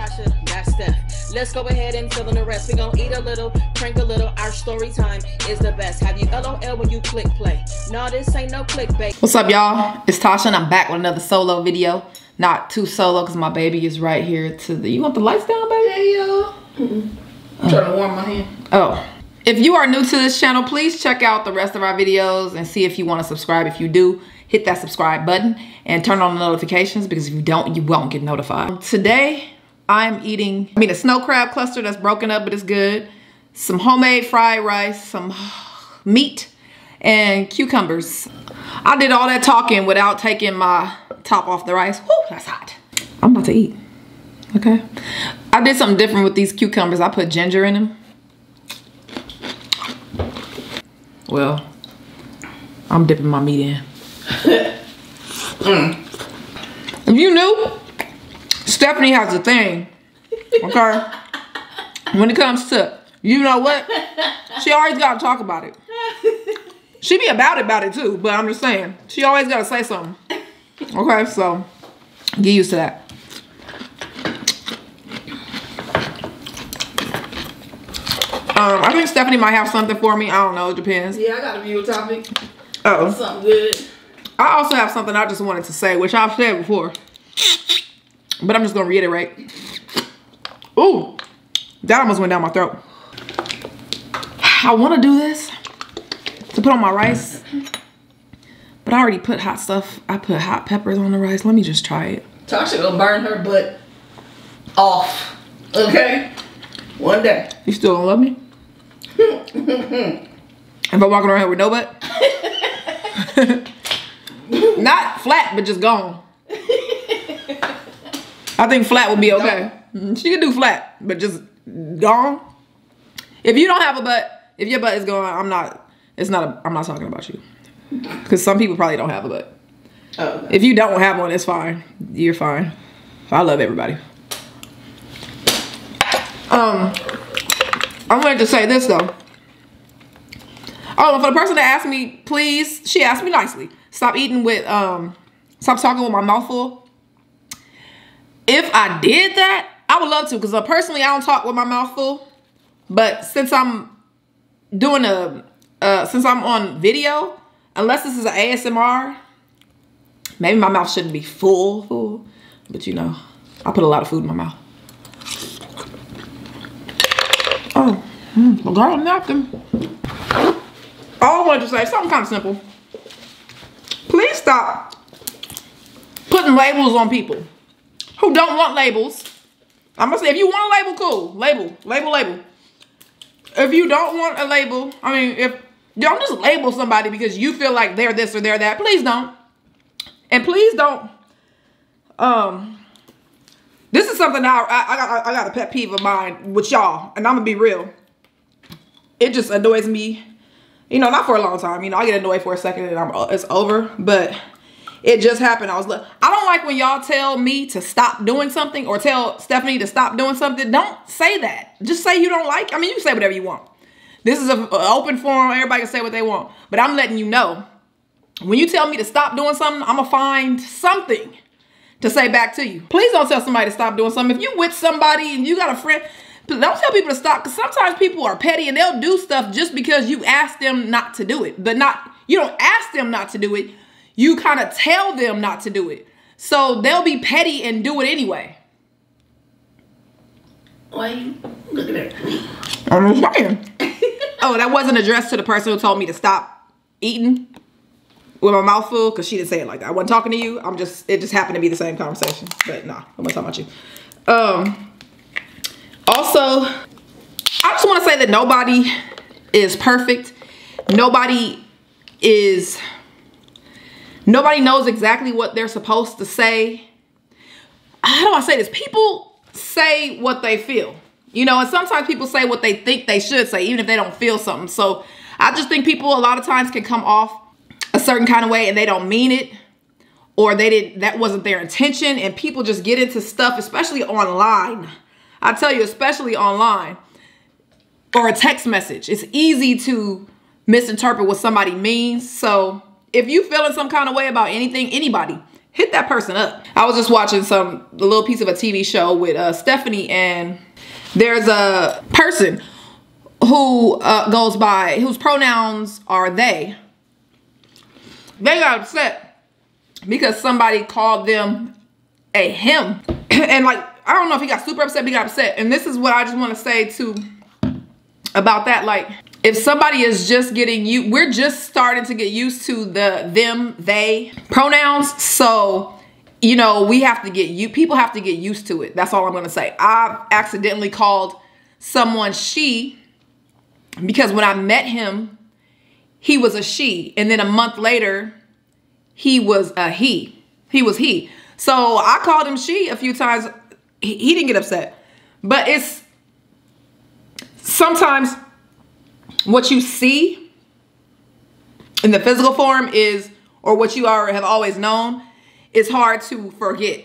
Tasha, that's Steph. Let's go ahead and fill in the rest. We gonna eat a little, prank a little. Our story time is the best. Have you LOL when you click play? No, this ain't no clickbait. What's up, y'all? It's Tasha and I'm back with another solo video. Not too solo because my baby is right here to the... You want the lights down, baby? Hey, y'all. I'm trying to warm my hand. Oh. If you are new to this channel, please check out the rest of our videos and see if you want to subscribe. If you do, hit that subscribe button and turn on the notifications, because if you don't, you won't get notified. Today, I'm eating, a snow crab cluster that's broken up, but it's good. Some homemade fried rice, some meat, and cucumbers. I did all that talking without taking my top off the rice. Whew, that's hot. I'm about to eat, okay? I did something different with these cucumbers. I put ginger in them. Well, I'm dipping my meat in. If you knew, Stephanie has a thing, okay? When it comes to, you know what? She always gotta talk about it. She be about it too, but I'm just saying, she always gotta say something. Okay, so get used to that. I think Stephanie might have something for me. I don't know, it depends. Yeah, I got a view topic. Uh-oh. Something good. I also have something I just wanted to say, which I've said before, but I'm just gonna reiterate. Ooh, that almost went down my throat. I wanna do this to put on my rice, but I already put hot stuff. I put hot peppers on the rice. Let me just try it. Tasha gonna burn her butt off, okay? One day. You still don't love me? If I'm walking around here with no butt? Not flat, but just gone. I think flat would be okay. She could do flat, but just gone. If you don't have a butt, if your butt is gone, I'm not talking about you. Because some people probably don't have a butt. Oh, okay. If you don't have one, it's fine. You're fine. I love everybody. I wanted to say this though. Oh, for the person that asked me, please, she asked me nicely, stop eating with, stop talking with my mouth full. If I did that, I would love to, because personally, I don't talk with my mouth full. But since I'm doing since I'm on video, unless this is an ASMR, maybe my mouth shouldn't be full, but you know, I put a lot of food in my mouth. Oh, the garlic napkin. All I wanted to say, something kind of simple. Please stop putting labels on people who don't want labels. I'm gonna say, if you want a label, cool. Label. If you don't want a label, I mean, if don't just label somebody because you feel like they're this or they're that, please don't. And please don't. This is something that I got a pet peeve of mine with y'all, and I'm gonna be real. It just annoys me, you know, not for a long time. You know, I get annoyed for a second and it's over. But it just happened. I don't like when y'all tell me to stop doing something or tell Stephanie to stop doing something. Don't say that. Just say you don't like. I mean, you can say whatever you want. This is an open forum. Everybody can say what they want. But I'm letting you know, when you tell me to stop doing something, I'm gonna find something to say back to you. Please don't tell somebody to stop doing something. If you with somebody and you got a friend, don't tell people to stop, because sometimes people are petty and they'll do stuff just because you ask them not to do it. But you don't ask them not to do it. You kind of tell them not to do it. So they'll be petty and do it anyway. Why are you looking at me? I'm just saying. Oh, that wasn't addressed to the person who told me to stop eating with my mouth full, because she didn't say it like that. I wasn't talking to you. It just happened to be the same conversation. But nah, I'm not talking about you. Also, I just want to say that nobody is perfect. Nobody knows exactly what they're supposed to say. How do I say this? People say what they feel, you know, and sometimes people say what they think they should say, even if they don't feel something. So I just think people a lot of times can come off a certain kind of way and they don't mean it, or that wasn't their intention, and people just get into stuff, especially online. I tell you, especially online or a text message, it's easy to misinterpret what somebody means. So if you feeling some kind of way about anything, anybody, hit that person up. I was just watching a little piece of a TV show with Stephanie, and there's a person who goes by, whose pronouns are they. They got upset because somebody called them a him. And like, I don't know if he got super upset, but he got upset. And this is what I just want to say too about that. Like, if somebody is just getting you, we're just starting to get used to the them, they pronouns. So, you know, we have to get people have to get used to it. That's all I'm going to say. I accidentally called someone she because when I met him, he was a she. And then a month later, he was a he. He was he. So I called him she a few times. He didn't get upset. But it's sometimes what you see in the physical form is, or what you have always known, is hard to forget.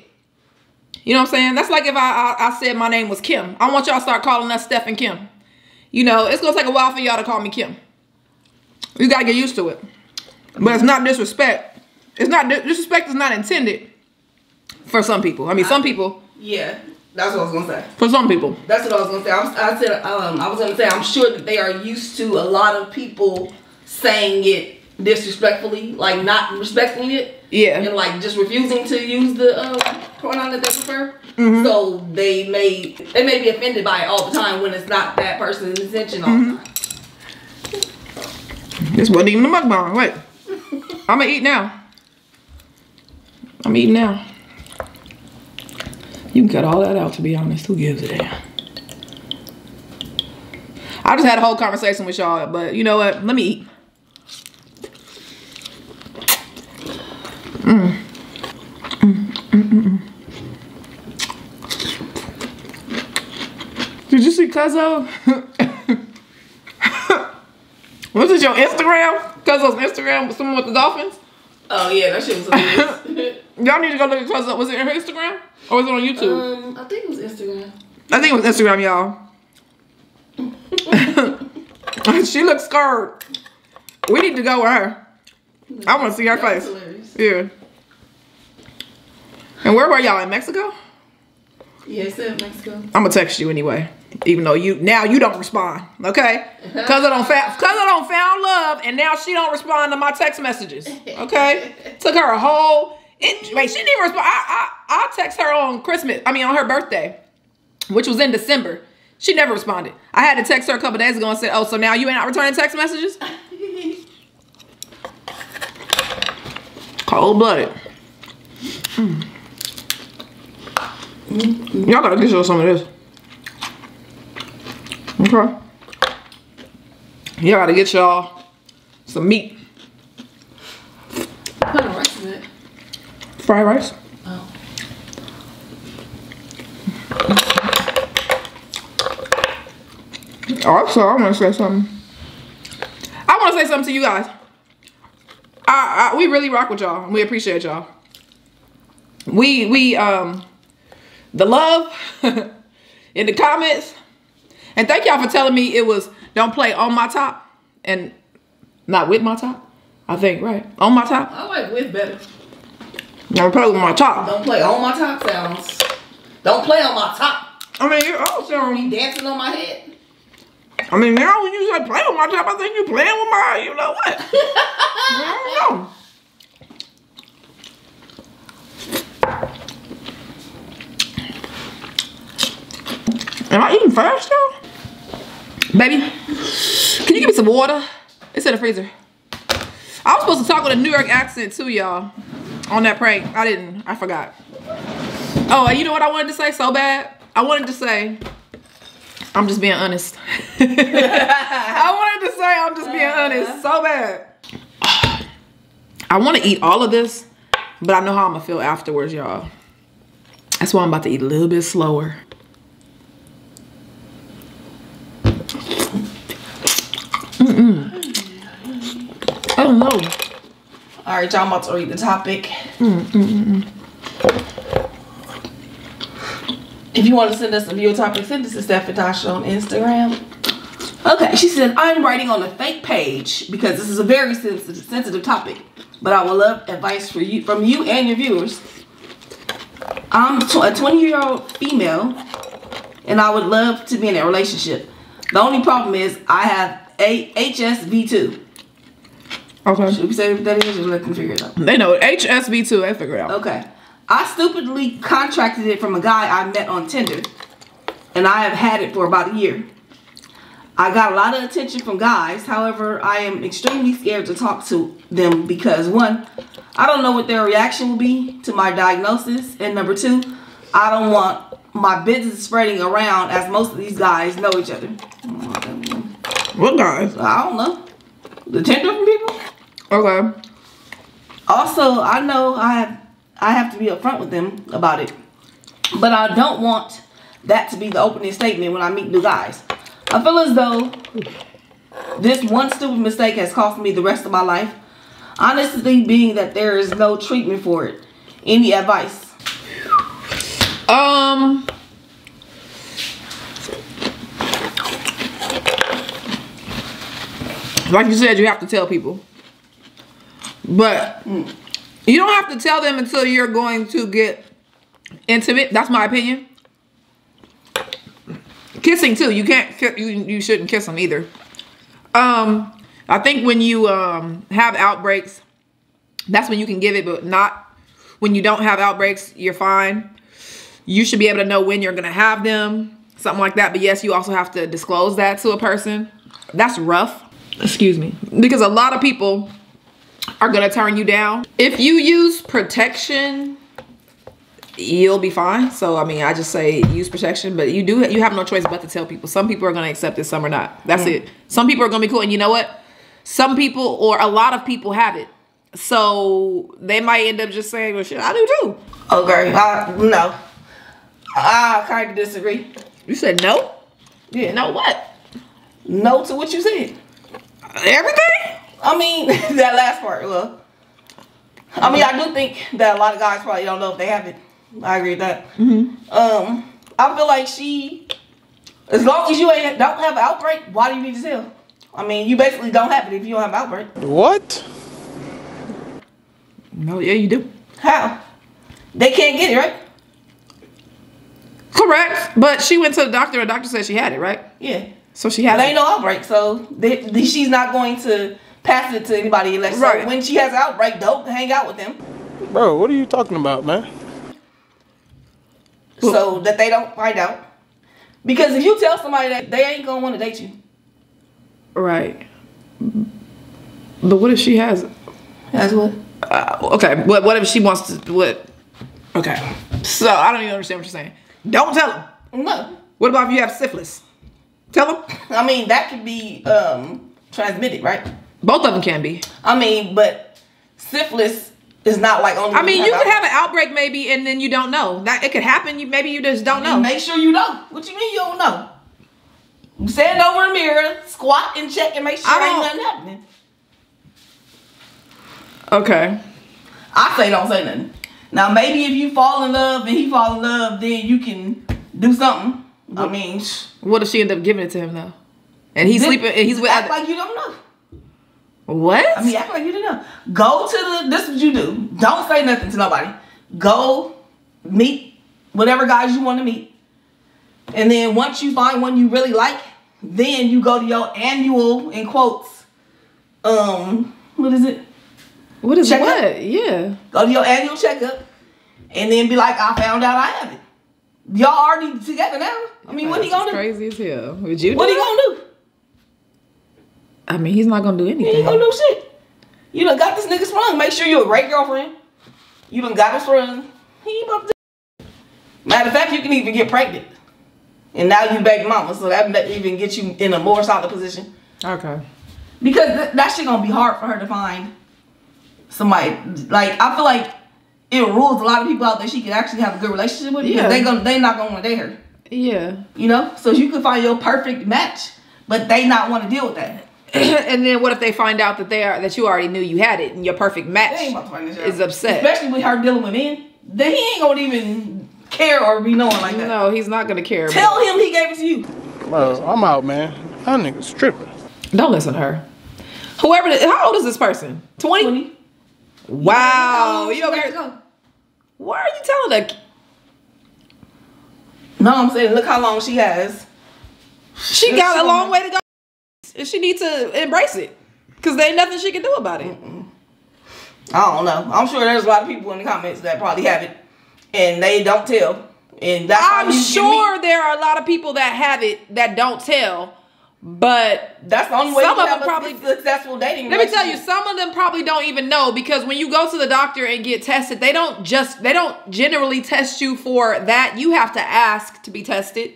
You know what I'm saying? That's like if I said my name was Kim. I want y'all to start calling us Steph and Kim. You know, it's going to take a while for y'all to call me Kim. You got to get used to it. But it's not disrespect. It's not, disrespect is not intended for some people. I mean, some people. Yeah. That's what I was gonna say. For some people. That's what I was gonna say. I was gonna say I'm sure that they are used to a lot of people saying it disrespectfully, like not respecting it. Yeah. And like just refusing to use the pronoun that they prefer. Mm-hmm. So they may be offended by it all the time when it's not that person's intention all the time. This wasn't even a mukbang. Wait. I'ma eat now. I'm eating now. You can cut all that out, to be honest. Who gives a damn? I just had a whole conversation with y'all, but you know what? Let me eat. Did you see Cuzzo? Was it your Instagram? Cuzzo's Instagram with someone with the dolphins? Oh yeah, that shit was hilarious. Y'all need to go look at Cuzzo. Was it her Instagram? Or was it on YouTube? I think it was Instagram. I think it was Instagram, y'all. She looks scared. We need to go with her. I want to see her face. Hilarious. Yeah. And where were y'all, in Mexico? Yeah, it's in Mexico. I'm gonna text you anyway, even though you don't respond, okay? Cause I don't found love, and now she don't respond to my text messages, okay? Took her a whole. Wait, she didn't even respond. I text her on on her birthday, which was in December. She never responded. I had to text her a couple days ago and said, "Oh, so now you ain't not returning text messages?" Cold-blooded. Y'all gotta get y'all some of this. Okay. Y'all gotta get y'all some meat. What kind of rice is it? Fried rice. Oh. Also, I want to say something. I want to say something to you guys. We really rock with y'all. We appreciate y'all. The love in the comments. And thank y'all for telling me it was don't play on my top and not with my top. I think, right? On my top. I like with better. Don't play with my top. Don't play on my top sounds. Don't play on my top. I mean, you're also be dancing on my head. I mean, now when you say play with my top, I think you're playing with my, you know what? I don't know. Am I eating fast, y'all? Baby, can you give me some water? It's in the freezer. I was supposed to talk with a New York accent too, y'all, on that prank. I forgot. Oh, and you know what I wanted to say so bad? I wanted to say, I'm just being honest. I wanted to say I'm just being honest so bad. I want to eat all of this, but I know how I'm going to feel afterwards, y'all. That's why I'm about to eat a little bit slower. I don't know. All right, y'all, I'm about to read the topic. If you want to send us a video topic, send us to Steph and Tasha on Instagram. Okay, she said, I'm writing on a fake page because this is a very sensitive topic. but I would love advice from you and your viewers. I'm a 20-year-old female, and I would love to be in a relationship. The only problem is I have a HSV2. Okay. Should we say what that is, or let them figure it out? They know HSV2. They figure it out. Okay. I stupidly contracted it from a guy I met on Tinder, and I have had it for about a year. I got a lot of attention from guys. However, I am extremely scared to talk to them because, one, I don't know what their reaction will be to my diagnosis, and number two, I don't want my business spreading around as most of these guys know each other. What guys? I don't know. The 10 different people? Okay. Also, I know I have to be upfront with them about it. But I don't want that to be the opening statement when I meet new guys. I feel as though this one stupid mistake has cost me the rest of my life. Honestly, being that there is no treatment for it. Any advice? Like you said, you have to tell people. But you don't have to tell them until you're going to get intimate. That's my opinion. Kissing too. You can't. You shouldn't kiss them either. I think when you have outbreaks, that's when you can give it, but not when you don't have outbreaks. You're fine. You should be able to know when you're gonna have them, something like that. But yes, you also have to disclose that to a person. That's rough. Excuse me, because a lot of people are gonna turn you down. If you use protection, you'll be fine. So I mean, I just say use protection, but you have no choice but to tell people. Some people are gonna accept it, some are not. That's it. Some people are gonna be cool, and you know what? Some people, or a lot of people, have it. So they might end up just saying, well, shit, I do too. Okay, no. I kind of disagree. You said no? Yeah. No what? No to what you said. Everything? I mean, that last part, well. I mean, I do think that a lot of guys probably don't know if they have it. I agree with that. I feel like as long as you don't have an outbreak, why do you need to tell? I mean, you basically don't have it if you don't have an outbreak. What? No, yeah, you do. How? They can't get it, right? Correct. But she went to the doctor, and the doctor said she had it, right? Yeah. So she has There ain't no outbreak, so she's not going to pass it to anybody unless so when she has an outbreak, don't hang out with them. Bro, what are you talking about, man? So that they don't find out. Because if you tell somebody that, they ain't gonna want to date you. Right. But what if she has it? Has what? Okay, what if she wants to, what? Okay. So, I don't even understand what you're saying. Don't tell them. No. What about if you have syphilis? Tell them. I mean, that could be transmitted, right? Both of them can be. I mean, but syphilis is not like only. I mean, you could have an outbreak maybe, and then you don't know. That it could happen. Maybe you just don't know. Make sure you know. What you mean you don't know? Stand over a mirror, squat, and check, and make sure ain't nothing happening. Okay. I say don't say nothing. Now maybe if you fall in love and he fall in love, then you can do something. I mean, what if she end up giving it to him though? And he's sleeping, and he's with. Act like you don't know. What? I mean, act like you didn't know. Go to this is what you do. Don't say nothing to nobody. Go meet whatever guys you want to meet. And then once you find one you really like, then you go to your annual, in quotes, what is it? What is checkup? What? Yeah. Go to your annual checkup and then be like, I found out I have it. Y'all already together now. I mean, what he gonna do? Crazy as hell. Would you do What he gonna do? I mean, he's not gonna do anything. He ain't gonna do shit. You done got this nigga sprung. Make sure you're a great girlfriend. You done got him sprung. He ain't about to do. Matter of fact, you can even get pregnant. And now you baby mama, so that even get you in a more solid position. Okay. Because that shit gonna be hard for her to find somebody. Like, I feel like it rules a lot of people out that she can actually have a good relationship with. Yeah. They not gonna want to date her. Yeah. You know? So you could find your perfect match, but they not want to deal with that. And then what if they find out that you already knew you had it and your perfect match they ain't about to find this out. is upset? Especially with her dealing with men. Then he ain't gonna even care or be knowing like that. No, he's not gonna care. Tell him he gave it to you. Bro, I'm out, man. That nigga's tripping. Don't listen to her. Whoever, how old is this person? 20? Wow. You over here? Why are you telling that? No, I'm saying look how long she has. She got a long way to go. And she needs to embrace it. Because there ain't nothing she can do about it. I don't know. I'm sure there's a lot of people in the comments that probably have it. And they don't tell. And that's I'm sure there are a lot of people that have it that don't tell. But that's the only way some you of have them probably successful dating. Let me tell you, some of them probably don't even know, because when you go to the doctor and get tested, they don't generally test you for that. You have to ask to be tested.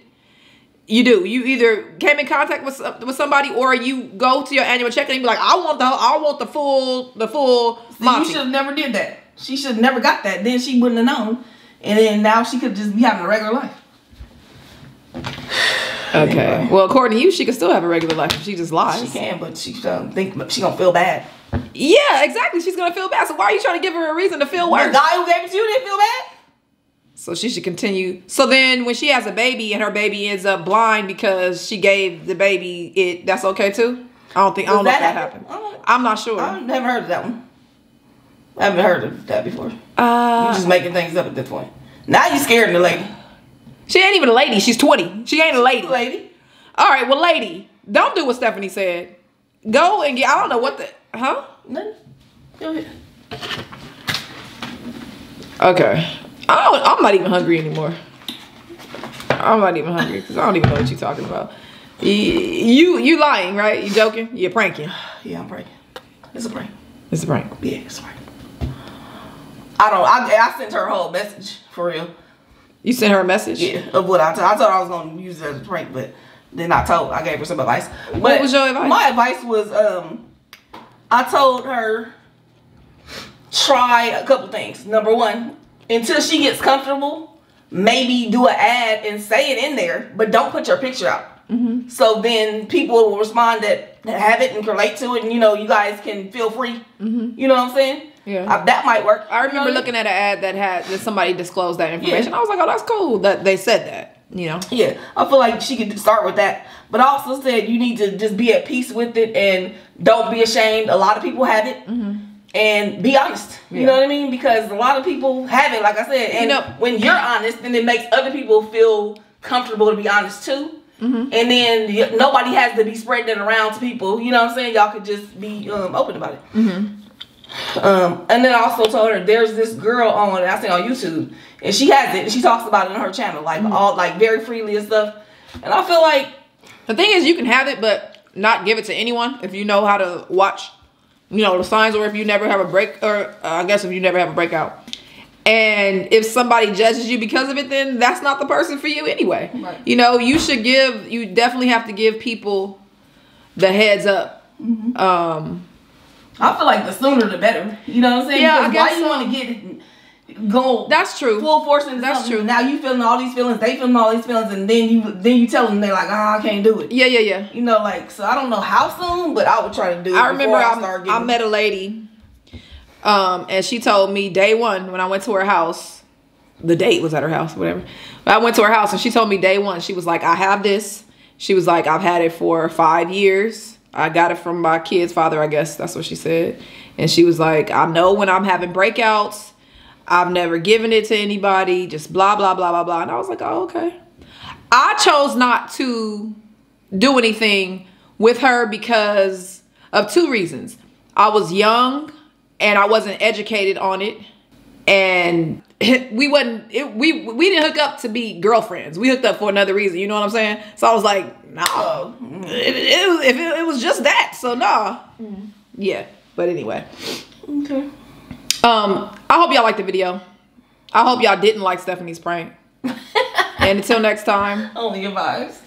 You do. You either came in contact with somebody, or you go to your annual check and you be like, I want the full Monty. You should have never did that. She should have never got that. Then she wouldn't have known, and then now she could just be having a regular life. Okay. Anyway. Well, according to you, she can still have a regular life if she just lies. She can, but she think she gonna feel bad. Yeah, exactly. She's gonna feel bad. So why are you trying to give her a reason to feel worse? The guy who gave it to you didn't feel bad. So she should continue. So then when she has a baby and her baby ends up blind because she gave the baby it, that's okay too? I don't know if that happened. I'm not sure. I've never heard of that one. I haven't heard of that before. You're just making things up at this point. Now you scared of the lady. She ain't even a lady. She's 20. She ain't a lady. Lady. All right, well, lady, don't do what Stephanie said. Go and get, I don't know what the, huh? Nothing. Go ahead. Okay. I'm not even hungry anymore. I'm not even hungry because I don't even know what you're talking about. You lying, right? You joking? You're pranking. Yeah, I'm pranking. It's a prank. It's a prank. Yeah, it's a prank. I sent her a whole message, for real. You sent her a message? Yeah, of what I told her I was going to use it as a prank, but then I gave her some advice. What was your advice? My advice was, I told her, try a couple things. Number one, until she gets comfortable, maybe do an ad and say it in there, but don't put your picture out. Mm-hmm. So then people will respond that have it and relate to it, and you guys can feel free. Mm-hmm. You know what I'm saying? Yeah, that might work. I remember looking at an ad that somebody disclosed that information. Yeah. I was like, oh, that's cool that they said that. Yeah, I feel like she could start with that. But I also said you need to just be at peace with it and don't be ashamed. A lot of people have it. Mm-hmm. And be honest. Yeah. You know what I mean? Because a lot of people have it, like I said. And when you're honest, then it makes other people feel comfortable to be honest too. Mm-hmm. And then nobody has to be spreading it around to people. You know what I'm saying? Y'all could just be open about it. Mm-hmm. And then I also told her there's this girl I seen on YouTube, and she has it and she talks about it on her channel, like all like very freely and stuff. And I feel like the thing is, you can have it but not give it to anyone if you know how to watch the signs, or if you never have a break, or I guess if you never have a breakout. And if somebody judges you because of it, then that's not the person for you anyway. Right. You definitely have to give people the heads up. Mm-hmm. I feel like the sooner the better. You know what I'm saying? Yeah, because why you want to go? That's true. Full force into that's something. True. Now you feeling all these feelings, they feeling all these feelings, and then you tell them they're like, I can't do it. Yeah. So I don't know how soon, but I would try to do it. I remember I met a lady, and she told me day one when I went to her house. The date was at her house, whatever. But I went to her house and she told me day one. She was like, I have this. She was like, I've had it for 5 years. I got it from my kid's father, I guess. That's what she said. And she was like, I know when I'm having breakouts. I've never given it to anybody. Just blah, blah, blah, blah, blah. And I was like, oh, okay. I chose not to do anything with her because of 2 reasons. I was young and I wasn't educated on it. And we didn't hook up to be girlfriends. We hooked up for another reason. You know what I'm saying? So I was like, no, it was just that. So nah. Mm. Yeah. But anyway. Okay. I hope y'all liked the video. I hope y'all didn't like Stephanie's prank. And until next time. Only your vibes.